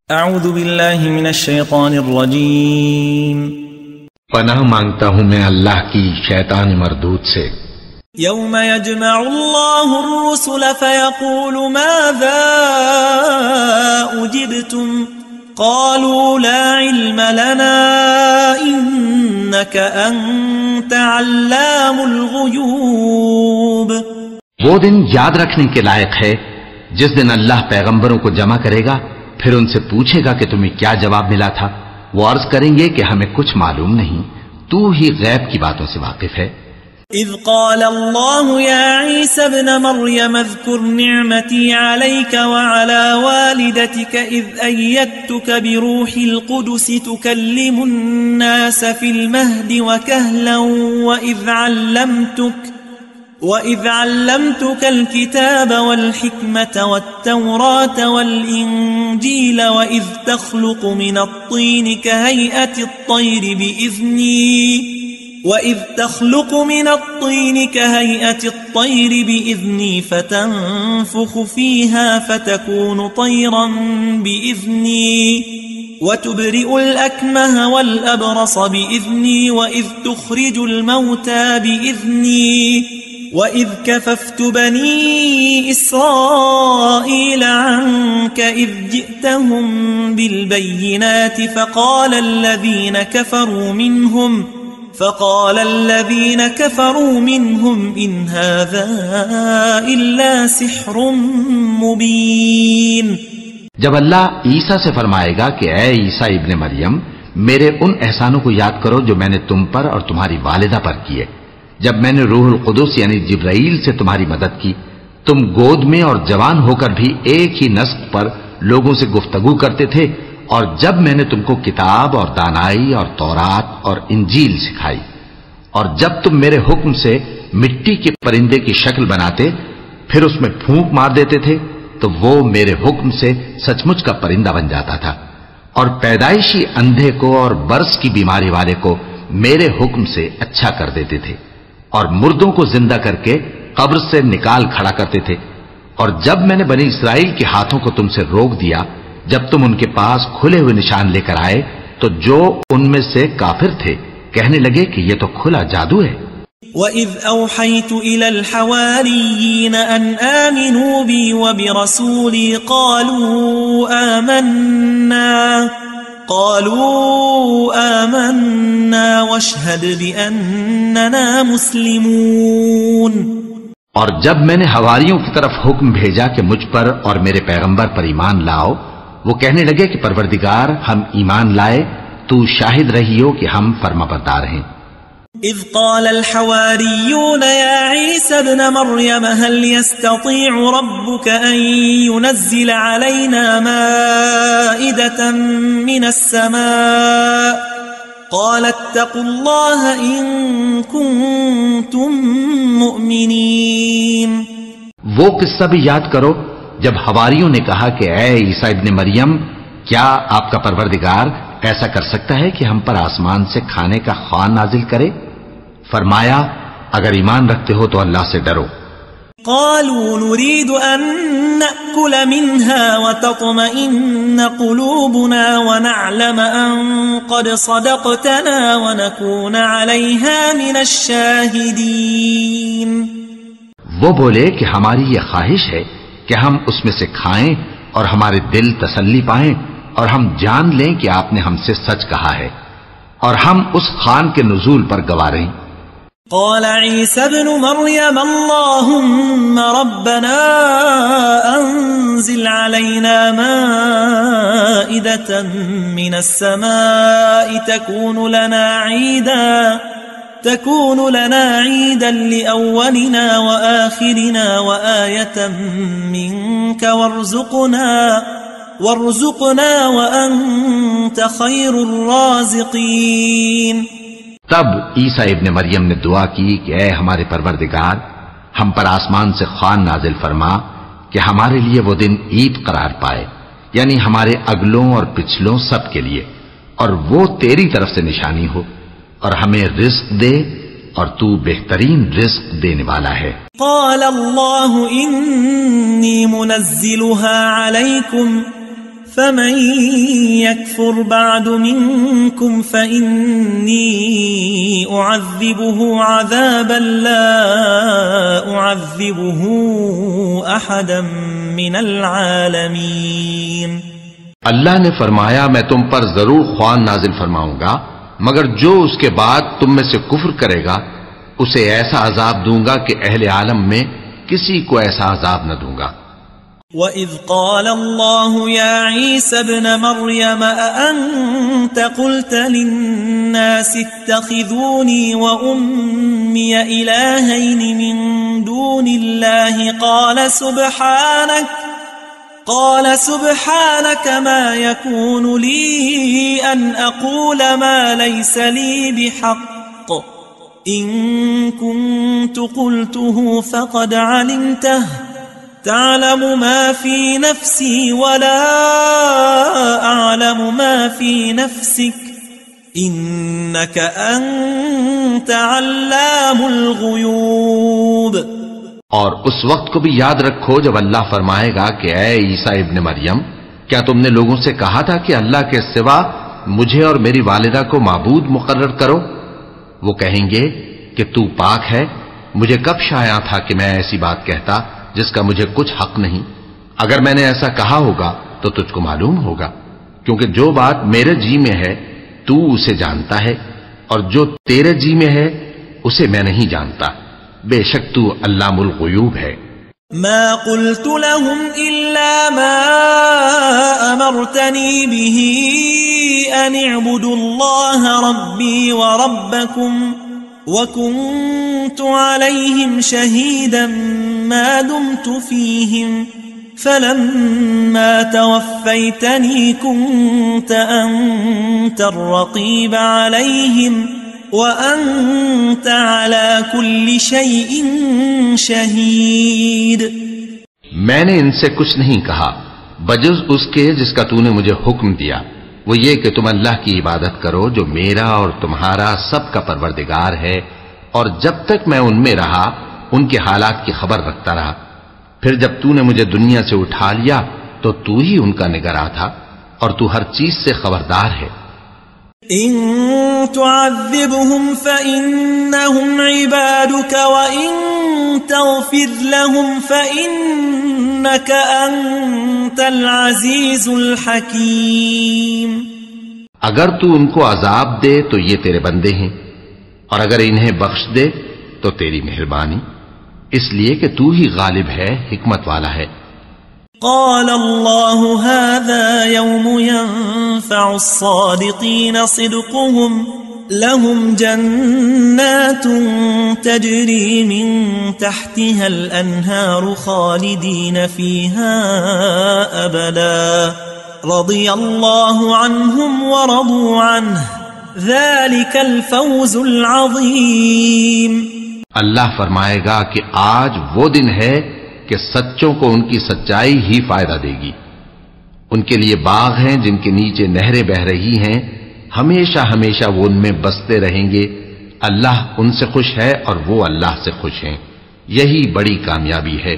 اعوذ باللہ من الشیطان الرجیم پناہ مانگتا ہوں میں اللہ کی شیطان مردود سے۔ یوم یجمع اللہ الرسل فیقول ماذا اجبتم قالوا لا علم لنا انک انت علام الغیوب۔ وہ دن یاد رکھنے کے لائق ہے جس دن اللہ پیغمبروں کو جمع کرے گا، پھر ان سے پوچھے گا کہ تمہیں کیا جواب ملا تھا۔ وہ عرض کریں گے کہ ہمیں کچھ معلوم نہیں، تو ہی غیب کی باتوں سے واقف ہے۔ اذ قال اللہ یا عیسی ابن مریم اذکر نعمتی علیک وعلی والدتک اذ ایدتک بروح القدس تکلم الناس فی المہد وکہلا وَإِذْ عَلَّمْتُكَ الْكِتَابَ وَالْحِكْمَةَ وَالتَّوْرَاةَ وَالْإِنْجِيلَ وَإِذْ تَخْلُقُ مِنَ الطِّينِ كَهَيْئَةِ الطَّيْرِ بِإِذْنِي فَتَنفُخُ فِيهَا فَتَكُونُ طَيْرًا بِإِذْنِي وَتُبْرِئُ الْأَكْمَهَ وَالْأَبْرَصَ بِإِذْنِي وَإِذْ تُخْرِجُ الْمَوْتَى بِإِذْنِي وَإِذْ كَفَفْتُ بَنِي إِسْرَائِيلَ عَنْكَ إِذْ جِئْتَهُمْ بِالْبَيِّنَاتِ فَقَالَ الَّذِينَ كَفَرُوا مِنْهُمْ إِنْ هَذَا إِلَّا سِحْرٌ مُبِينٌ۔ جب اللہ عیسیٰ سے فرمائے گا کہ اے عیسیٰ ابن مریم، میرے ان احسانوں کو یاد کرو جو میں نے تم پر اور تمہاری والدہ پر کیے، جب میں نے روح القدس یعنی جبرائیل سے تمہاری مدد کی، تم گود میں اور جوان ہو کر بھی ایک ہی نسق پر لوگوں سے گفتگو کرتے تھے، اور جب میں نے تم کو کتاب اور دانائی اور تورات اور انجیل سکھائی، اور جب تم میرے حکم سے مٹی کے پرندے کی شکل بناتے پھر اس میں پھونک مار دیتے تھے تو وہ میرے حکم سے سچ مچ کا پرندہ بن جاتا تھا، اور پیدائشی اندھے کو اور برس کی بیماری والے کو میرے حکم سے اچھا کر دیتے تھے، اور مردوں کو زندہ کر کے قبر سے نکال کھڑا کرتے تھے۔ اور جب میں نے بنی اسرائیل کے ہاتھوں کو تم سے روک دیا، جب تم ان کے پاس کھلے ہوئے نشان لے کر آئے تو جو ان میں سے کافر تھے کہنے لگے کہ یہ تو کھلا جادو ہے۔ وَإِذْ أَوْحَيْتُ إِلَى الْحَوَارِيِّينَ أَنْ آمِنُوا بِي وَبِرَسُولِي قالوا آمنا واشهد بأننا مسلمون۔ اور جب میں نے حواریوں کی طرف حکم بھیجا کہ مجھ پر اور میرے پیغمبر پر ایمان لاؤ، وہ کہنے لگے کہ پروردگار ہم ایمان لائے، تو شاہد رہیو کہ ہم فرما بردار ہیں۔ اذ قال الحواریون یا عیسی ابن مریم هل يستطيع ربك ان ينزل علينا مائدة من السماء قال اتقوا الله ان كنتم مؤمنین۔ وہ قصہ بھی یاد کرو جب حواریوں نے کہا کہ اے عیسی ابن مریم، کیا آپ کا پروردگار ایسا کر سکتا ہے کہ ہم پر آسمان سے کھانے کا خوان نازل کرے؟ فرمایا اگر ایمان رکھتے ہو تو اللہ سے ڈرو۔ قالوا نريد أن نأكل منها وتطمئن قلوبنا ونعلم أن قد صدقتنا ونكون عليها من الشاهدين۔ وہ بولے کہ ہماری یہ خواہش ہے کہ ہم اس میں سے کھائیں اور ہمارے دل تسلی پائیں اور ہم جان لیں کہ آپ نے ہم سے سچ کہا ہے اور ہم اس خوان کے نزول پر گواہ رہیں۔ قال عيسى ابن مريم اللهم ربنا أنزل علينا مائدة من السماء تكون لنا عيدا لأولنا وآخرنا وآية منك وارزقنا وأنت خير الرازقين۔ تب عیسیٰ ابن مریم نے دعا کی کہ اے ہمارے پروردگار، ہم پر آسمان سے خوان نازل فرما کہ ہمارے لیے وہ دن عید قرار پائے، یعنی ہمارے اگلوں اور پچھلوں سب کے لیے، اور وہ تیری طرف سے نشانی ہو، اور ہمیں رزق دے اور تو بہترین رزق دینے والا ہے۔ قال اللہ انی منزلها علیکم فمن يكفر بعد منكم فإني أعذبه عذابا لا أعذبه أحدا من العالمين. اللہ نے فرمایا میں تم پر ضرور خوان نازل فرماؤں گا، مگر جو اس کے بعد تم میں سے کفر کرے گا اسے ایسا عذاب دوں گا کہ اہل عالم میں کسی کو ایسا عذاب نہ دوں گا. وَإِذْ قَالَ اللَّهُ يَا عِيسَى ابْنَ مَرْيَمَ أَأَنْتَ قُلْتَ لِلنَّاسِ اتَّخِذُونِي وَأُمِّيَ إِلَٰهَيْنِ مِن دُونِ اللَّهِ قال سبحانك ما يكون لي أن أقول ما ليس لي بحق إن كنت قلته فقد علمته تعلم ما في نفسي ولا أعلم ما في نفسك إنك أنت علام الغيوب. اور اس وقت کو بھی یاد رکھو جب اللہ فرمائے گا کہ اے عیسیٰ ابن مریم، کیا تم نے لوگوں سے کہا تھا کہ اللہ کے سوا مجھے اور میری والدہ کو معبود مقرر کرو؟ وہ کہیں گے کہ تو پاک ہے، مجھے کب شایع تھا کہ میں ایسی بات کہتا جس کا مجھے کچھ حق نہیں. اگر میں نے ایسا کہا ہوگا تو تجھ کو معلوم ہوگا، کیونکہ جو بات میرے جی میں ہے تو اسے جانتا ہے، اور جو تیرے جی میں ہے اسے میں نہیں جانتا. بے شک تو علام الغیوب ہے. ما قلت لهم إلا ما أمرتني به أن اعبدوا الله ربي وربكم وكنت عليهم شهيدا ما دمت فيهم فلما توفيتني كنت أنت الرقيب عليهم وَأَنْتَ عَلَى كُلِّ شَيْءٍ شَهِيدٌ. میں نے ان سے کچھ نہیں کہا بجز اس کے جس کا تو نے مجھے حکم دیا، وہ یہ کہ تم اللہ کی عبادت کرو جو میرا اور تمہارا سب کا پروردگار ہے، اور جب تک میں ان میں رہا ان کے حالات کی خبر رکھتا رہا. پھر جب تو نے مجھے دنیا سے اٹھا لیا تو تو ہی ان کا نگراں تھا، اور تو ہر چیز سے خبردار ہے. إن تعذبهم فإنهم عبادك وإن تغفر لهم فإنك أنت العزيز الحكيم. اگر تو ان کو عذاب دے تو یہ تیرے بندے ہیں، اور اگر انہیں بخش دے تو تیری مہربانی، اس لیے کہ تو ہی غالب ہے، حکمت والا ہے. قال الله هذا يوم ينفع الصادقين صدقهم لهم جنات تجري من تحتها الأنهار خالدين فيها أبدا رضي الله عنهم ورضوا عنه ذلك الفوز العظيم. اللہ فرمائے گا کہ آج وہ دن ہے کہ سچوں کو ان کی سچائی ہی فائدہ دے گی. ان کے لیے باغ ہیں جن کے نیچے نہریں بہ رہی ہیں، ہمیشہ ہمیشہ وہ ان میں بستے رہیں گے. اللہ ان سے خوش ہے اور وہ اللہ سے خوش ہیں. یہی بڑی کامیابی ہے.